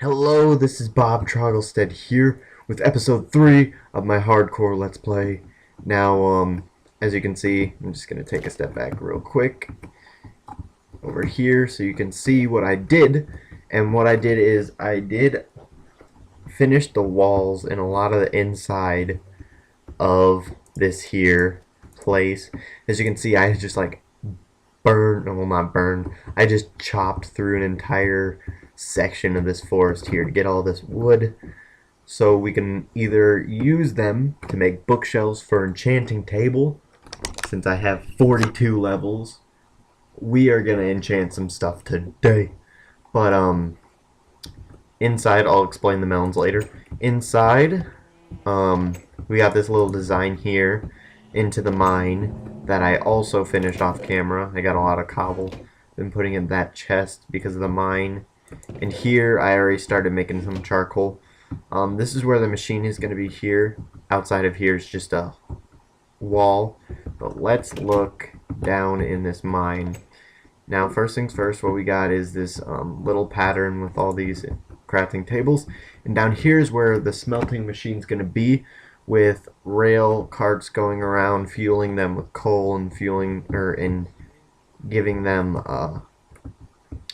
Hello, this is Bob Trogglestead here with episode 3 of my hardcore Let's Play. Now, as you can see, I'm just going to take a step back real quick over here so you can see what I did. And what I did is I did finish the walls and a lot of the inside of this here place. As you can see, I just like well, not burned, I just chopped through an entire section of this forest here to get all this wood so we can either use them to make bookshelves for enchanting table. Since I have 42 levels, we are gonna enchant some stuff today. But inside, I'll explain the melons later. Inside, we got this little design here into the mine that I also finished off camera. I got a lot of cobble, been putting in that chest because of the mine. And here I already started making some charcoal. This is where the machine is going to be here. Outside of here is just a wall. But let's look down in this mine. Now, first things first, what we got is this little pattern with all these crafting tables. And down here is where the smelting machine is going to be, with rail carts going around, fueling them with coal and giving them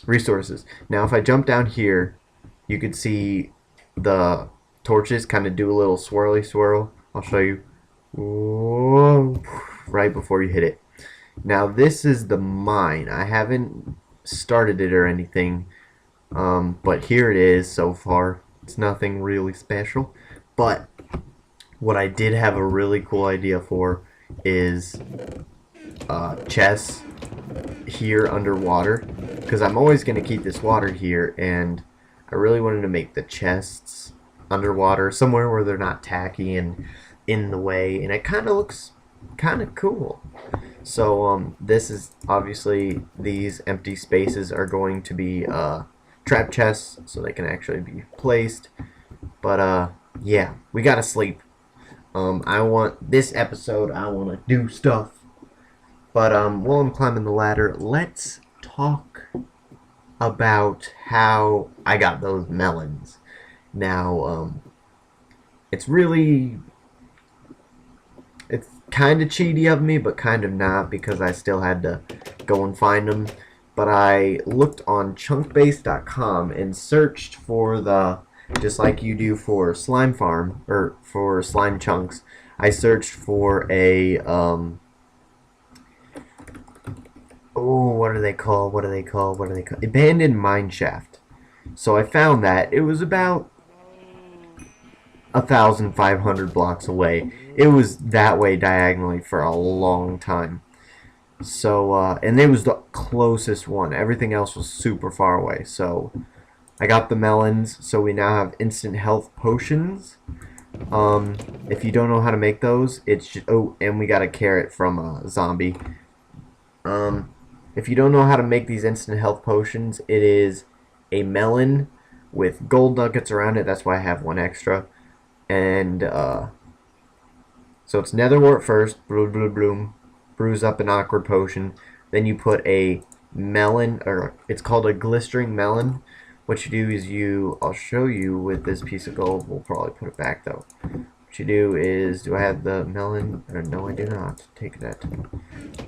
resources. Now, if I jump down here, you could see the torches kind of do a little swirly swirl. I'll show you. Whoa, right before you hit it. Now, this is the mine. I haven't started it or anything, but here it is so far. It's nothing really special, but what I did have a really cool idea for is chests here underwater, because I'm always going to keep this water here, and I really wanted to make the chests underwater somewhere where they're not tacky and in the way, and it kind of looks kind of cool. So this is obviously, these empty spaces are going to be trap chests so they can actually be placed. But yeah, we gotta sleep. I want this episode, I want to do stuff. But while I'm climbing the ladder, let's talk about how I got those melons. Now, it's kind of cheaty of me, but kind of not, because I still had to go and find them. But I looked on chunkbase.com and searched for just like you do for slime farm, or for slime chunks, I searched for a, what are they called? Abandoned mine shaft. So I found that it was about 1,500 blocks away. It was that way diagonally for a long time. So, and it was the closest one. Everything else was super far away. So, I got the melons. So we now have instant health potions. If you don't know how to make those, it's just, and we got a carrot from a zombie. If you don't know how to make these instant health potions, it is a melon with gold nuggets around it. That's why I have one extra. And so it's netherwort first, bloom, brews up an awkward potion. Then you put a melon, or it's called a glistering melon. What you do is I'll show you with this piece of gold. We'll probably put it back though. What you do is, do I have the melon? No, I do not. Take that.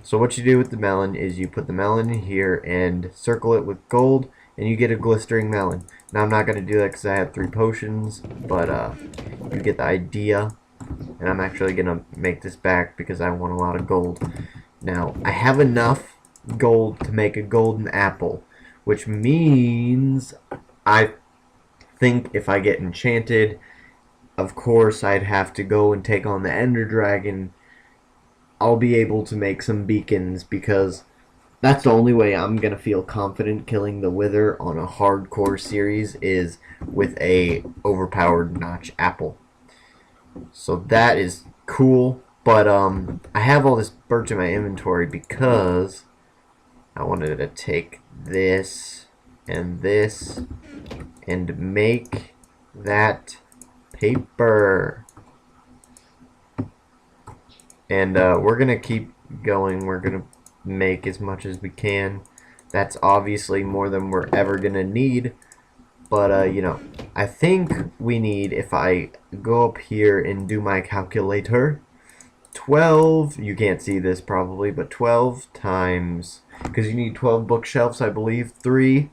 So what you do with the melon is you put the melon in here and circle it with gold, and you get a glistering melon. Now I'm not going to do that because I have 3 potions, but you get the idea. And I'm actually going to make this back because I want a lot of gold. Now, I have enough gold to make a golden apple, which means I think if I get enchanted, of course I'd have to go and take on the Ender Dragon. I'll be able to make some beacons, because that's the only way I'm going to feel confident killing the Wither on a hardcore series, is with a overpowered notch apple. So that is cool, but I have all this birch in my inventory because I wanted to take this and make that paper. And we're gonna keep going. We're gonna make as much as we can. That's obviously more than we're ever gonna need, But you know, I think we need, if I go up here and do my calculator, 12, you can't see this probably, but 12 times, because you need 12 bookshelves, I believe, 3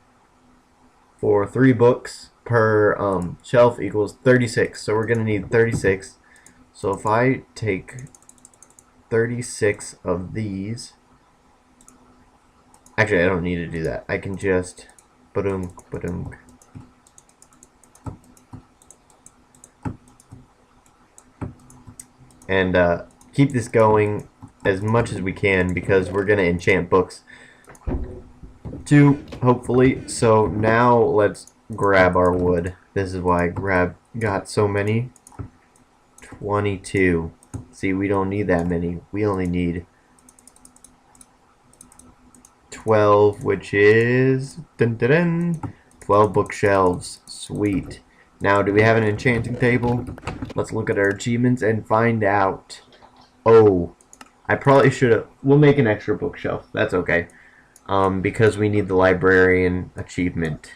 for 3 books per shelf equals 36. So we're going to need 36. So if I take 36 of these, actually I don't need to do that. I can just ba-dum, ba-dum. And keep this going as much as we can because we're going to enchant books too, hopefully. So now let's grab our wood. This is why I got so many. 22. See, we don't need that many. We only need 12, which is 12 bookshelves. Sweet. Now, do we have an enchanting table? Let's look at our achievements and find out. Oh, I probably should have. We'll make an extra bookshelf. That's okay. Because we need the librarian achievement.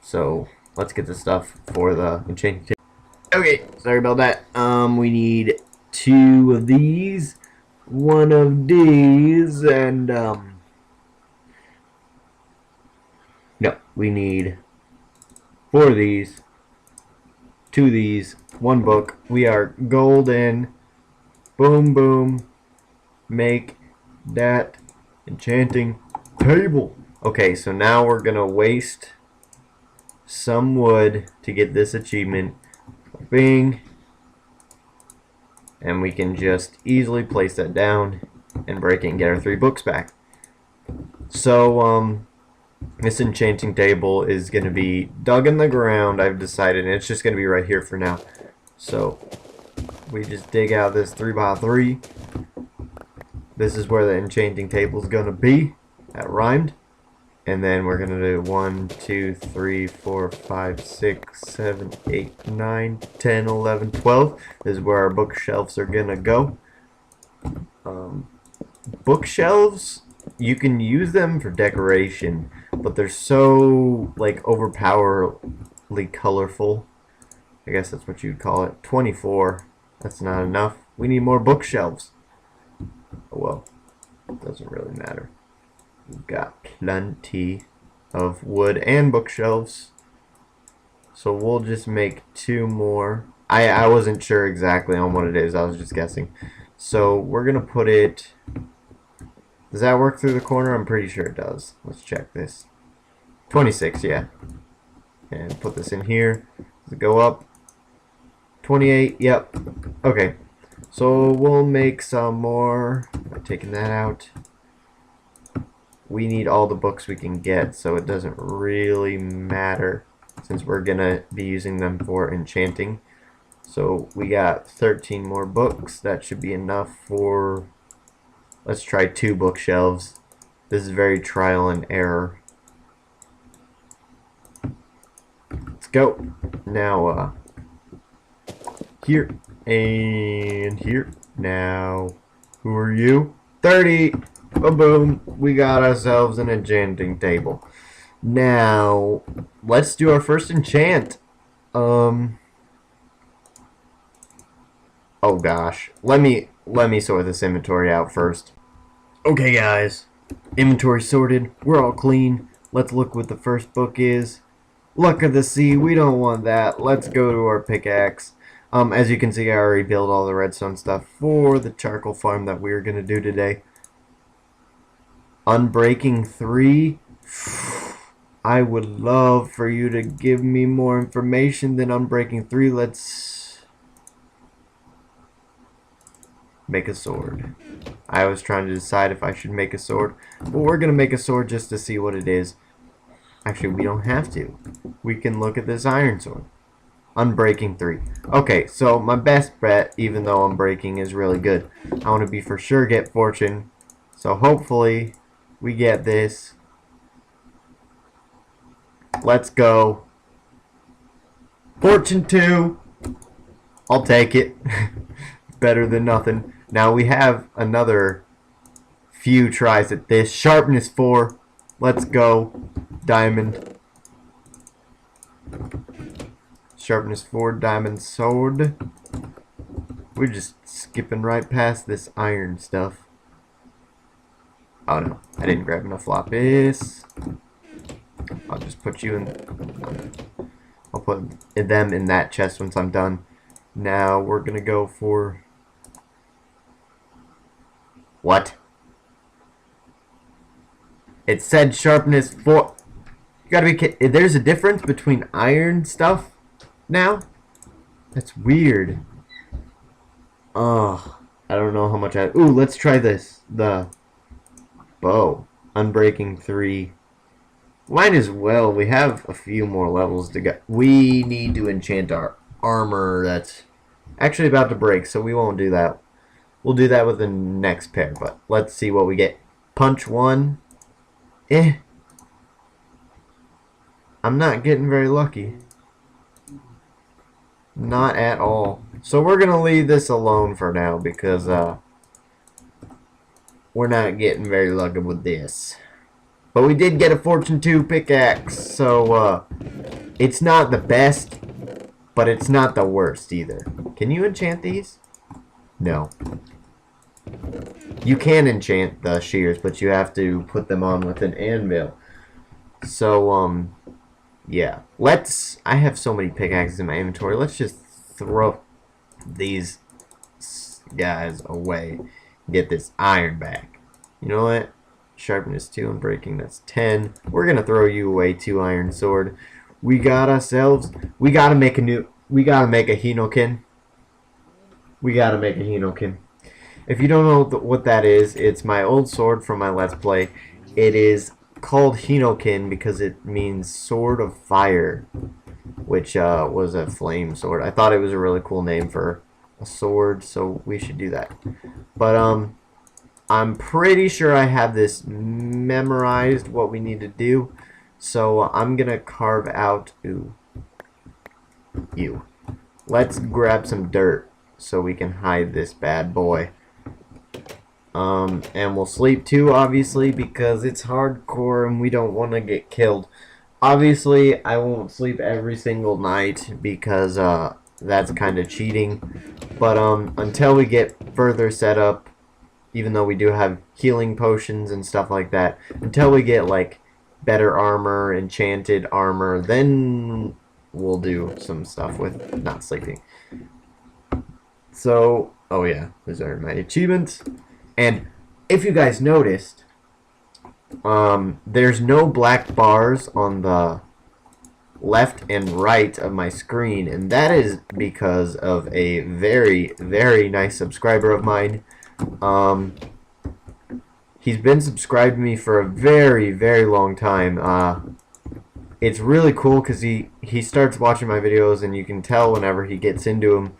So let's get the stuff for the enchanting table. Okay, sorry about that. We need 2 of these, 1 of these, and no, we need 4 of these, 2 of these, 1 book. We are golden. Boom, boom. Make that enchanting table. Okay, so now we're gonna waste some wood to get this achievement. Bing. And we can just easily place that down and break it and get our 3 books back. So, this enchanting table is going to be dug in the ground, I've decided, and it's just going to be right here for now. So, we just dig out this 3x3. This is where the enchanting table is going to be. That rhymed. And then we're going to do 1, 2, 3, 4, 5, 6, 7, 8, 9, 10, 11, 12. This is where our bookshelves are going to go. Bookshelves, you can use them for decoration, but they're so, like, overpoweringly colorful. I guess that's what you'd call it. 24. That's not enough. We need more bookshelves. Oh well, it doesn't really matter. We've got plenty of wood and bookshelves. So we'll just make 2 more. I wasn't sure exactly on what it is. I was just guessing. So we're going to put it... Does that work through the corner? I'm pretty sure it does. Let's check this. 26, yeah. And put this in here. Does it go up? 28, yep. Okay. So we'll make some more. I'm taking that out. We need all the books we can get, so it doesn't really matter since we're gonna be using them for enchanting. So we got 13 more books. That should be enough for, let's try 2 bookshelves. This is very trial and error. Let's go. Now here and here. Now who are you? 30. Boom, boom. We got ourselves an enchanting table. Now, let's do our first enchant. Oh gosh. Let me sort this inventory out first. Okay, guys. Inventory sorted. We're all clean. Let's look what the first book is. Luck of the Sea. We don't want that. Let's go to our pickaxe. As you can see, I already built all the redstone stuff for the charcoal farm that we're going to do today. Unbreaking 3. I would love for you to give me more information than Unbreaking 3. Let's make a sword. I was trying to decide if I should make a sword. But we're going to make a sword just to see what it is. Actually, we don't have to. We can look at this iron sword. Unbreaking 3. Okay, so my best bet, even though Unbreaking is really good, I want to be for sure get Fortune. So hopefully we get this. Let's go. Fortune 2. I'll take it. Better than nothing. Now we have another few tries at this. Sharpness 4. Let's go. Diamond. Sharpness 4 diamond sword. We're just skipping right past this iron stuff. Oh no, I didn't grab enough lapis. I'll just put you in. I'll put them in that chest once I'm done. Now we're gonna go for. What? It said sharpness 4. You gotta be kidding. There's a difference between iron stuff now? That's weird. Oh, I don't know how much I... Ooh, let's try this. The bow. Unbreaking 3. Might as well. We have a few more levels to go. We need to enchant our armor that's actually about to break, so we won't do that. We'll do that with the next pair, but let's see what we get. Punch 1. I'm not getting very lucky. Not at all. So we're going to leave this alone for now because we're not getting very lucky with this. But we did get a Fortune 2 pickaxe, so it's not the best, but it's not the worst either. Can you enchant these? No. You can enchant the shears, but you have to put them on with an anvil. So, yeah. I have so many pickaxes in my inventory. Let's just throw these guys away. Get this iron back. You know what? Sharpness 2 and breaking, that's 10. We're going to throw you away 2 iron sword. We gotta make a Hinokin. We gotta make a Hinokin. If you don't know what that is, it's my old sword from my Let's Play. It is called Hinokin because it means sword of fire, which was a flame sword. I thought it was a really cool name for a sword, so we should do that. But I'm pretty sure I have this memorized, what we need to do. So I'm gonna carve out you. Let's grab some dirt so we can hide this bad boy. And we'll sleep too, obviously, because it's hardcore and we don't want to get killed. Obviously, I won't sleep every single night because that's kind of cheating. But until we get further set up, even though we do have healing potions and stuff like that, until we get like better armor, enchanted armor, then we'll do some stuff with not sleeping. So, oh yeah, those are my achievements. And if you guys noticed, there's no black bars on the left and right of my screen, and that is because of a very, very nice subscriber of mine. He's been subscribed to me for a very, very long time. It's really cool because he starts watching my videos, and you can tell whenever he gets into them,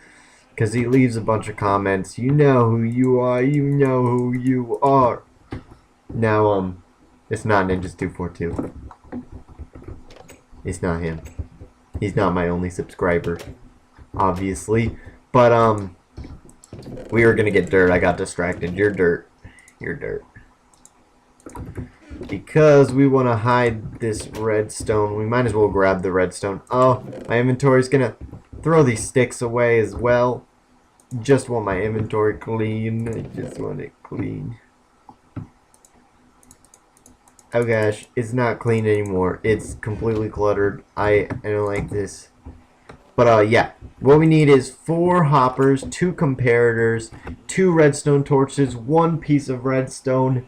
because he leaves a bunch of comments. You know who you are. You know who you are. Now, it's not Ninjas242. It's not him. He's not my only subscriber, obviously. But, we were gonna get dirt. I got distracted. You're dirt. You're dirt. Because we want to hide this redstone, we might as well grab the redstone. Oh, my inventory's gonna throw these sticks away as well. Just want my inventory clean. I just want it clean. Oh gosh, it's not clean anymore. It's completely cluttered. I don't like this. But yeah, what we need is 4 hoppers, 2 comparators, 2 redstone torches, 1 piece of redstone,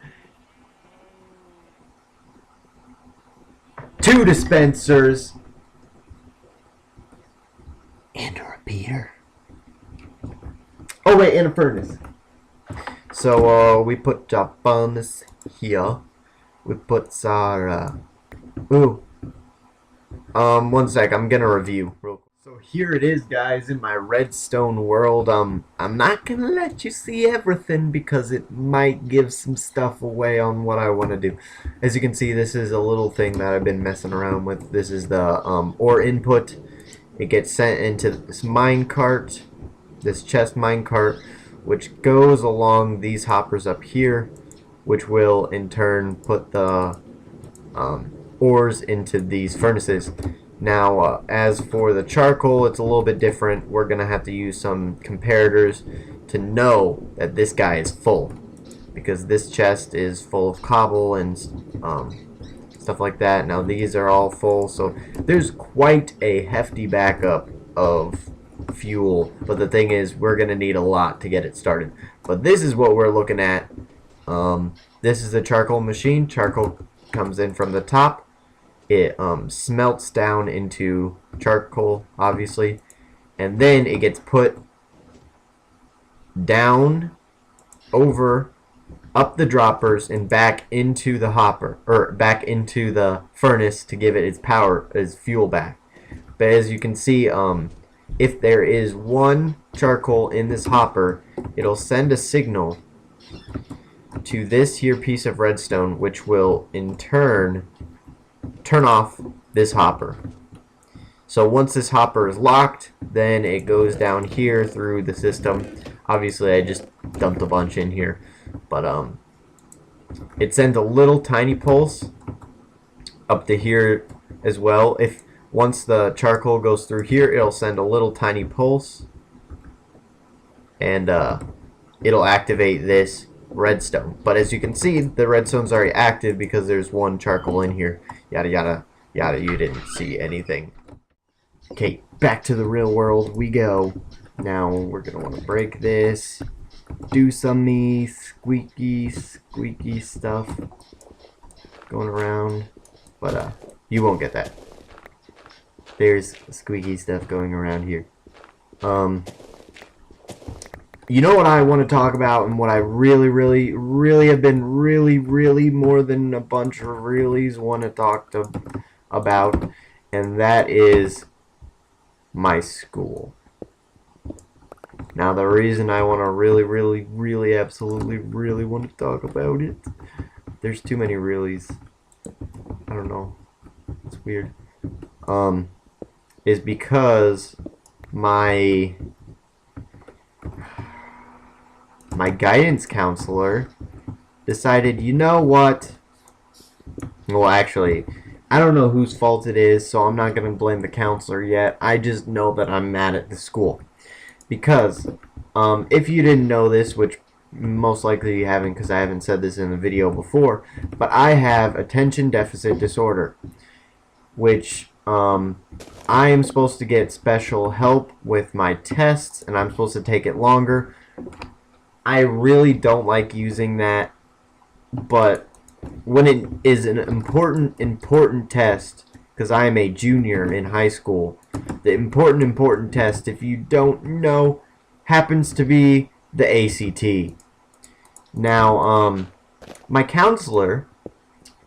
2 dispensers, and a repeater. Oh wait, and a furnace. So we put a furnace here. We put our one sec, I'm gonna review real quick. So here it is, guys, in my redstone world. I'm not gonna let you see everything because it might give some stuff away on what I want to do. As you can see, this is a little thing that I've been messing around with. This is the ore input. It gets sent into this minecart, this chest minecart, which goes along these hoppers up here, which will in turn put the ores into these furnaces. Now, as for the charcoal, it's a little bit different. We're going to have to use some comparators to know that this guy is full, because this chest is full of cobble and stuff like that. Now, these are all full, so there's quite a hefty backup of fuel, but the thing is, we're going to need a lot to get it started. But this is what we're looking at. This is the charcoal machine. Charcoal comes in from the top. It smelts down into charcoal, obviously, and then it gets put down, over, up the droppers, and back into the hopper, or back into the furnace to give it its power, its fuel back. But as you can see, if there is one charcoal in this hopper, it'll send a signal to this here piece of redstone, which will in turn turn off this hopper. So once this hopper is locked, then it goes down here through the system. Obviously, I just dumped a bunch in here, but it sends a little tiny pulse up to here as well. If once the charcoal goes through here, it'll send a little tiny pulse, and it'll activate this redstone. But as you can see, the redstone's already active because there's one charcoal in here. Yada yada yada, you didn't see anything. Okay, back to the real world we go. Now we're gonna want to break this, do some squeaky stuff going around, but you won't get that. There's squeaky stuff going around here. You know what I want to talk about, and what I really have been really more than a bunch of reallys want to talk about, and that is my school. Now, the reason I want to really absolutely want to talk about it, there's too many reallys. I don't know. It's weird. Is because my guidance counselor decided, you know what? Well, actually, I don't know whose fault it is, so I'm not going to blame the counselor yet. I just know that I'm mad at the school. Because, if you didn't know this, which most likely you haven't because I haven't said this in the video before, but I have attention deficit disorder, which I am supposed to get special help with my tests, and I'm supposed to take it longer. I really don't like using that, but when it is an important test, because I am a junior in high school, the important test, if you don't know, happens to be the ACT. Now, my counselor,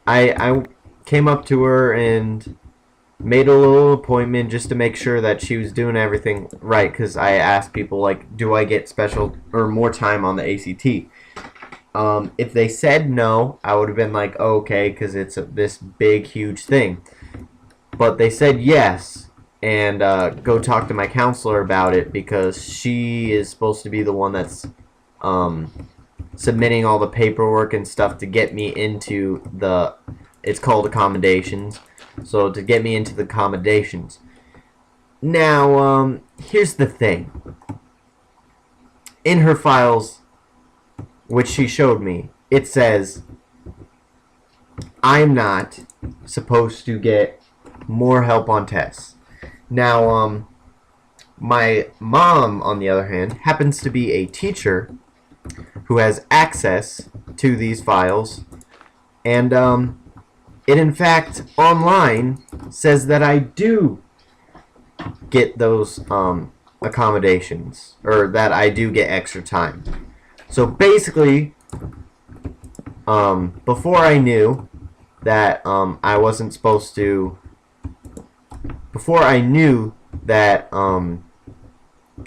I came up to her and made a little appointment just to make sure that she was doing everything right, because I asked people, like, do I get special or more time on the ACT? If they said no, I would have been like, oh, okay, because it's this big, huge thing. But they said yes, and go talk to my counselor about it, because she is supposed to be the one that's submitting all the paperwork and stuff to get me into the, it's called accommodations. So to get me into the accommodations. Now, here's the thing. In her files, which she showed me, it says I'm not supposed to get more help on tests. Now, my mom, on the other hand, happens to be a teacher who has access to these files, and it in fact online says that I do get those accommodations, or that I do get extra time. So basically, before I knew that I wasn't supposed to, before I knew that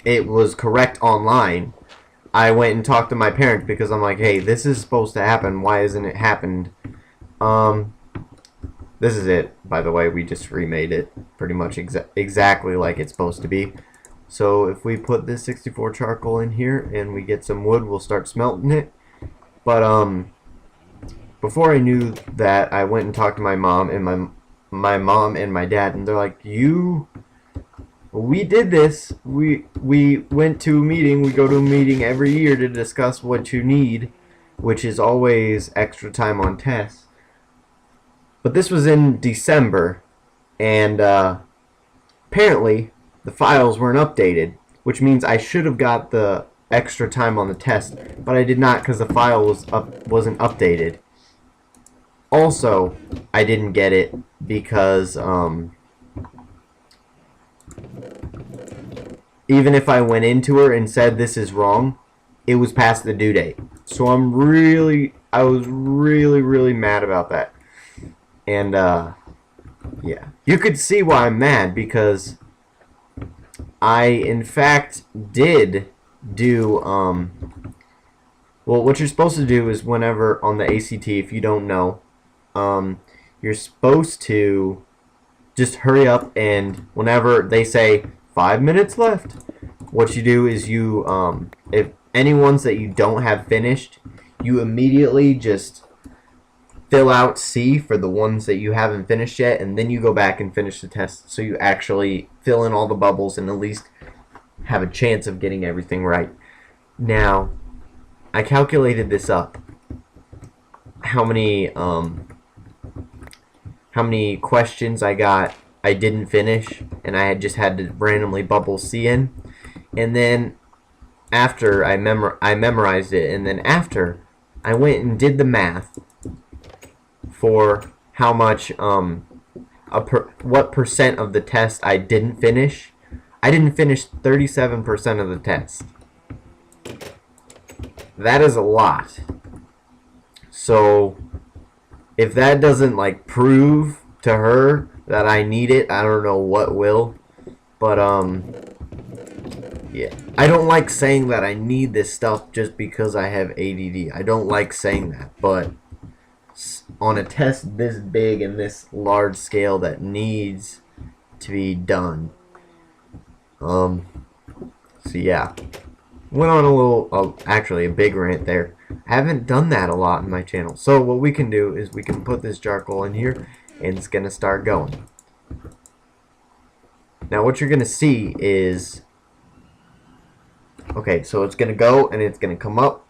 it was correct online, I went and talked to my parents, because I'm like, hey, this is supposed to happen, why isn't it happened? This is it, by the way. We just remade it pretty much exactly like it's supposed to be. So if we put this 64 charcoal in here and we get some wood, we'll start smelting it. But before I knew that, I went and talked to my mom, and my mom and my dad, and they're like, we did this. We went to a meeting. We go to a meeting every year to discuss what you need, which is always extra time on tests. But this was in December, and apparently the files weren't updated, which means I should have got the extra time on the test, but I did not because the file wasn't updated. Also, I didn't get it because even if I went into her and said this is wrong, it was past the due date. So I was really mad about that. And yeah, you could see why I'm mad, because I in fact did do well, what you're supposed to do is, whenever on the ACT, if you don't know, you're supposed to just hurry up, and whenever they say 5 minutes left, what you do is you if any ones that you don't have finished, you immediately just fill out C for the ones that you haven't finished yet, and then you go back and finish the test, so you actually fill in all the bubbles and at least have a chance of getting everything right. Now, I calculated this up. How many questions I didn't finish, and I had just had to randomly bubble C in, and then after I memorized it, and then after I went and did the math for how much what percent of the test I didn't finish. I didn't finish 37% of the test. That is a lot. So if that doesn't like prove to her that I need it, I don't know what will. But yeah, I don't like saying that I need this stuff just because I have ADD. I don't like saying that, but on a test this big and this large scale that needs to be done. So yeah, went on a little, actually a big rant there. I haven't done that a lot in my channel. So what we can do is we can put this charcoal in here, and it's gonna start going. Now what you're gonna see is, okay, so it's gonna go and it's gonna come up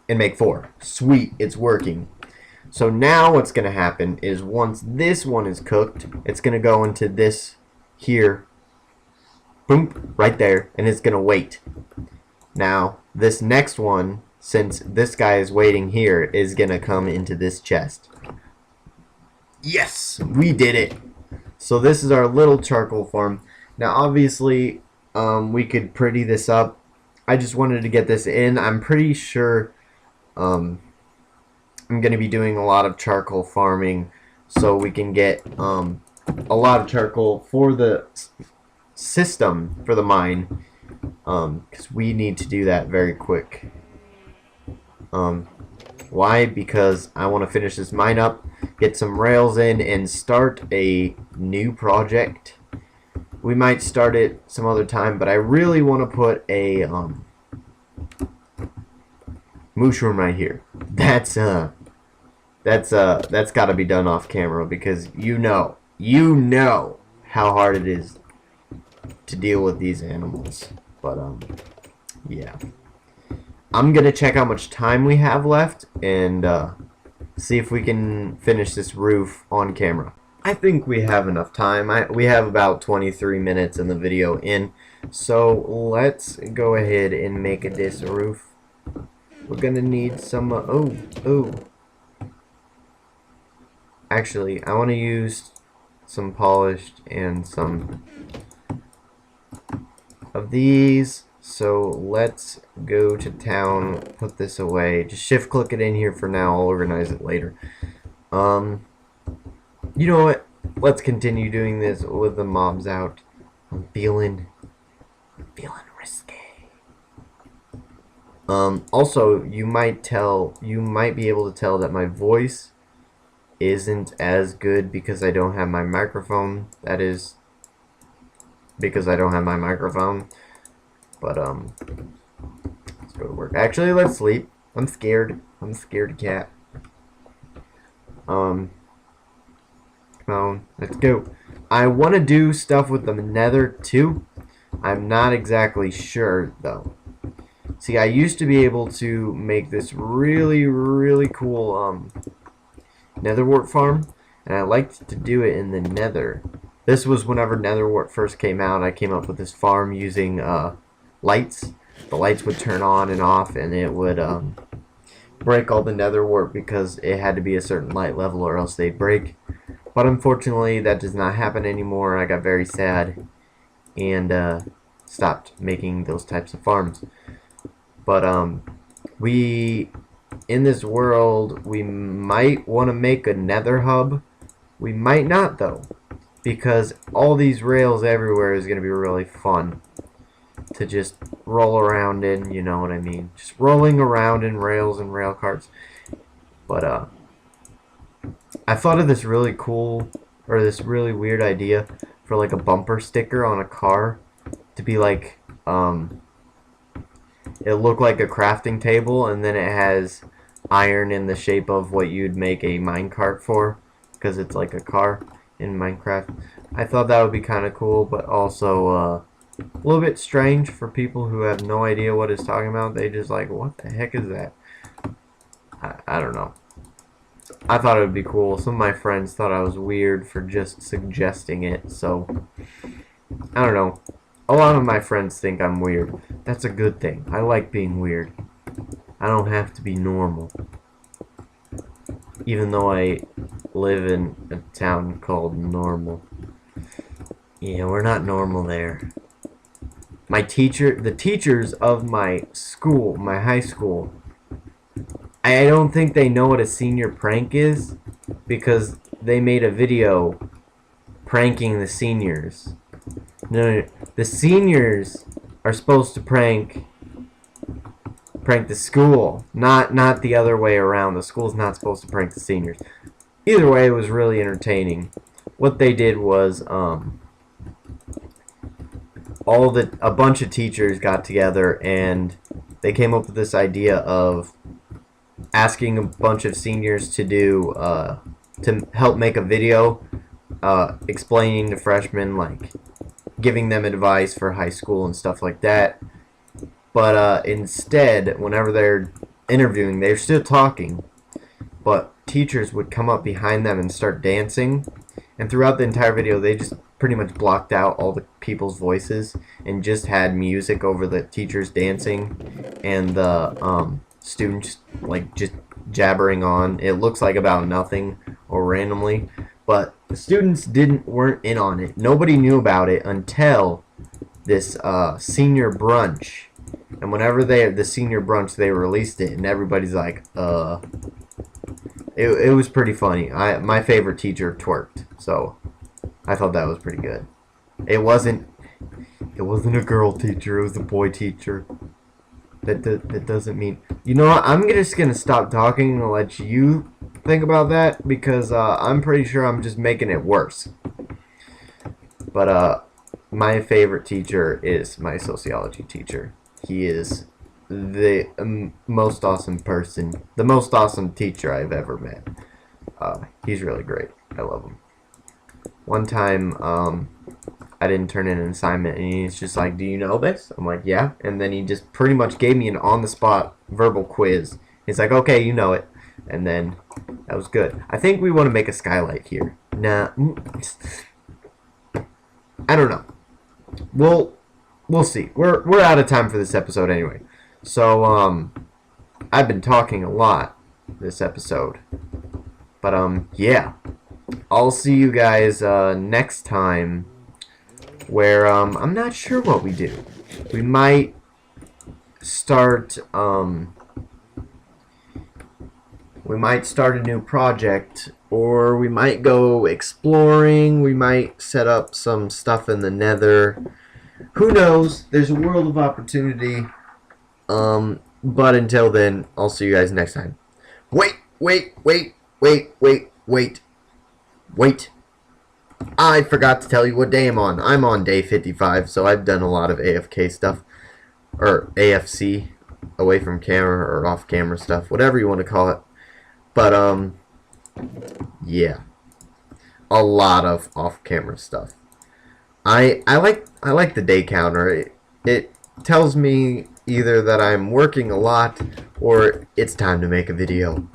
and make 4. Sweet, it's working. So now what's going to happen is, once this one is cooked, it's going to go into this here, boom, right there, and it's going to wait. Now, this next one, since this guy is waiting here, is going to come into this chest. Yes, we did it. So this is our little charcoal farm. Now, obviously, we could pretty this up. I just wanted to get this in. I'm pretty sure I'm going to be doing a lot of charcoal farming, so we can get a lot of charcoal for the system, for the mine, because we need to do that very quick. Why? Because I want to finish this mine up, get some rails in, and start a new project. We might start it some other time, but I really want to put a moose room right here. That's got to be done off camera, because you know how hard it is to deal with these animals. But yeah, I'm gonna check how much time we have left and see if we can finish this roof on camera. I think we have enough time. We have about 23 minutes in the video in, so let's go ahead and make this roof. We're gonna need some actually, I want to use some polished and some of these. So let's go to town, put this away. Just shift click it in here for now. I'll organize it later. You know what? Let's continue doing this with the mobs out. I'm feeling risky. Also, you might be able to tell that my voice isn't as good because I don't have my microphone. That is because I don't have my microphone. But let's go to work. Actually, let's sleep. I'm scared. I'm a scared cat. Come on, let's go. I want to do stuff with the nether too. I'm not exactly sure though. See, I used to be able to make this really cool nether wart farm, and I liked to do it in the nether. This was whenever nether wart first came out. I came up with this farm using lights. The lights would turn on and off, and it would break all the nether wart because it had to be a certain light level or else they'd break. But unfortunately, that does not happen anymore. I got very sad and stopped making those types of farms. But in this world, we might want to make a nether hub. We might not though, because all these rails everywhere is going to be really fun to just roll around in, you know what I mean? Just rolling around in rails and rail carts. But I thought of this really cool, or this really weird idea for like a bumper sticker on a car to be like, it looked like a crafting table, and then it has iron in the shape of what you'd make a minecart for, because it's like a car in Minecraft. I thought that would be kind of cool, but also a little bit strange for people who have no idea what it's talking about. They just like, what the heck is that? I don't know. I thought it would be cool. Some of my friends thought I was weird for just suggesting it, so I don't know. A lot of my friends think I'm weird. That's a good thing. I like being weird. I don't have to be normal. Even though I live in a town called Normal. Yeah, we're not normal there. The teachers of my school, my high school, I don't think they know what a senior prank is, because they made a video pranking the seniors. No, the seniors are supposed to prank the school, not the other way around. The school's not supposed to prank the seniors. Either way, it was really entertaining. What they did was a bunch of teachers got together and they came up with this idea of asking a bunch of seniors to do to help make a video explaining to freshmen, like giving them advice for high school and stuff like that. But instead, whenever they're interviewing, they're still talking, but teachers would come up behind them and start dancing. And throughout the entire video, they just pretty much blocked out all the people's voices and just had music over the teachers dancing and the students like just jabbering on. It looks like about nothing or randomly, but the students weren't in on it. Nobody knew about it until this senior brunch. And whenever the senior brunch, they released it, and everybody's like, It was pretty funny. My favorite teacher twerked, so I thought that was pretty good. It wasn't a girl teacher. It was a boy teacher. That doesn't mean, you know what? I'm just gonna stop talking and let you think about that, because I'm pretty sure I'm just making it worse. But my favorite teacher is my sociology teacher. He is the most awesome person, the most awesome teacher I've ever met. He's really great. I love him. One time, I didn't turn in an assignment, and he's just like, "Do you know this?" I'm like, "Yeah." And then he just pretty much gave me an on-the-spot verbal quiz. He's like, "Okay, you know it." And then that was good. I think we want to make a skylight here. Nah, I don't know. We'll see. We're out of time for this episode anyway. So I've been talking a lot this episode. But yeah. I'll see you guys next time, where I'm not sure what we do. We might start a new project, or we might go exploring. We might set up some stuff in the nether. Who knows? There's a world of opportunity. But until then, I'll see you guys next time. Wait. I forgot to tell you what day I'm on. I'm on day 55, so I've done a lot of AFK stuff. Or AFC, away from camera or off camera stuff, whatever you want to call it. But, yeah. a lot of off-camera stuff. I like the day counter. It tells me either that I'm working a lot or it's time to make a video.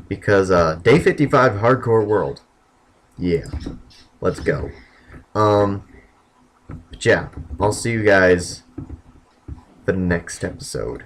Because day 55 hardcore world. Yeah. Let's go. But yeah, I'll see you guys for the next episode.